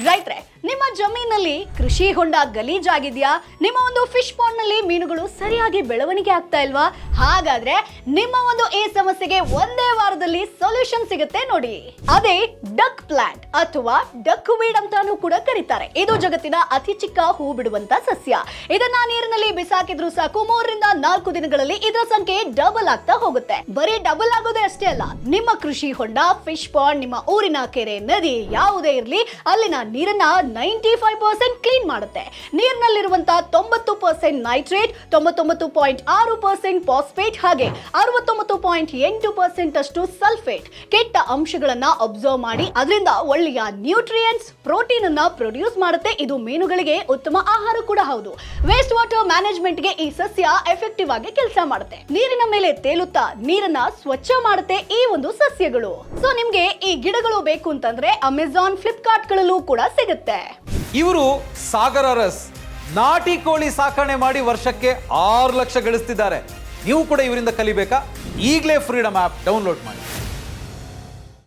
ರೈತ್ರೆ, ನಿಮ್ಮ ಜಮೀನಲ್ಲಿ ಕೃಷಿ ಹೊಂಡ ಗಲೀಜಾಗಿದೆಯಾ? ನಿಮ್ಮ ಒಂದು ಫಿಶ್ ಪಾಂಡ್ ನಲ್ಲಿ ಮೀನುಗಳು ಸರಿಯಾಗಿ ಬೆಳವಣಿಗೆ ಆಗ್ತಾ ಇಲ್ವಾ? ಹಾಗಾದ್ರೆ ನಿಮ್ಮ ಒಂದು ಈ ಸಮಸ್ಯೆಗೆ ಒಂದೇ ವಾರದಲ್ಲಿ ಸೊಲ್ಯೂಷನ್ ಸಿಗುತ್ತೆ ನೋಡಿ. ಅದೇ ಡಕ್ ಪ್ಲಾಂಟ್ ಅಥವಾ ಡಕ್ ವೀಡ್ ಅಂತಾನೂ ಕೂಡ ಕರೀತಾರೆ. ಇದು ಜಗತ್ತಿನ ಅತಿ ಚಿಕ್ಕ ಹೂ ಬಿಡುವಂತ ಸಸ್ಯ. ಇದನ್ನ ನೀರಿನಲ್ಲಿ ಬಿಸಾಕಿದ್ರು ಸಾಕು, 3 ರಿಂದ 4 ದಿನಗಳಲ್ಲಿ ಇದರ ಸಂಖ್ಯೆ ಡಬಲ್ ಆಗ್ತಾ ಹೋಗುತ್ತೆ. ಬರೀ ಡಬಲ್ ಆಗೋದೇ ಅಷ್ಟೇ ಅಲ್ಲ, ನಿಮ್ಮ ಕೃಷಿ ಹೊಂಡ, ಫಿಶ್ ಪಾಂಡ್, ನಿಮ್ಮ ಊರಿನ ಕೆರೆ, ನದಿ ಯಾವುದೇ ಇರಲಿ, ಅಲ್ಲಿನ ನೀರನ್ನ 95% ಕ್ಲೀನ್ ಮಾಡುತ್ತೆ. ನೀರಿನಲ್ಲಿರುವಂತಹ 90% ನೈಟ್ರೇಟ್, 99.6% ಫಾಸ್ಫೇಟ್ ಹಾಗೆ 69.8% ಅಷ್ಟು ಸಲ್ಫೇಟ್ ಕೆಟ್ಟ ಅಂಶಗಳನ್ನ ಅಬ್ಸರ್ವ್ ಮಾಡಿ ಅದರಿಂದ ಒಳ್ಳೆಯ ನ್ಯೂಟ್ರಿಯೆಂಟ್ಸ್, ಪ್ರೋಟೀನ್ ಅನ್ನ ಪ್ರೊಡ್ಯೂಸ್ ಮಾಡುತ್ತೆ. ಇದು ಮೀನುಗಳಿಗೆ ಉತ್ತಮ ಆಹಾರ ಕೂಡ ಹೌದು. ವೇಸ್ಟ್ ವಾಟರ್ ಮ್ಯಾನೇಜ್ಮೆಂಟ್ ಗೆ ಈ ಸಸ್ಯ ಎಫೆಕ್ಟಿವ್ ಆಗಿ ಕೆಲಸ ಮಾಡುತ್ತೆ. ನೀರಿನ ಮೇಲೆ ತೇಲುತ್ತಾ ನೀರನ್ನ ಸ್ವಚ್ಛ ಮಾಡುತ್ತೆ ಈ ಒಂದು ಸಸ್ಯಗಳು. ಸೊ ನಿಮ್ಗೆ ಈ ಗಿಡಗಳು ಬೇಕು ಅಂತಂದ್ರೆ ಅಮೆಜಾನ್, ಫ್ಲಿಪ್ಕಾರ್ಟ್ ಗಳಲ್ಲೂ ಕೂಡ ಸಿಗುತ್ತೆ. ಇವರು ಸಾಗರ ರಸ್ ನಾಟಿ ಕೋಳಿ ಸಾಕಣೆ ಮಾಡಿ ವರ್ಷಕ್ಕೆ 6 ಲಕ್ಷ ಗಳಿಸ್ತಿದ್ದಾರೆ. ನೀವು ಕೂಡ ಇವರಿಂದ ಕಲಿಬೇಕಾ? ಈಗಲೇ ಫ್ರೀಡಮ್ ಆಪ್ ಡೌನ್ಲೋಡ್ ಮಾಡಿ.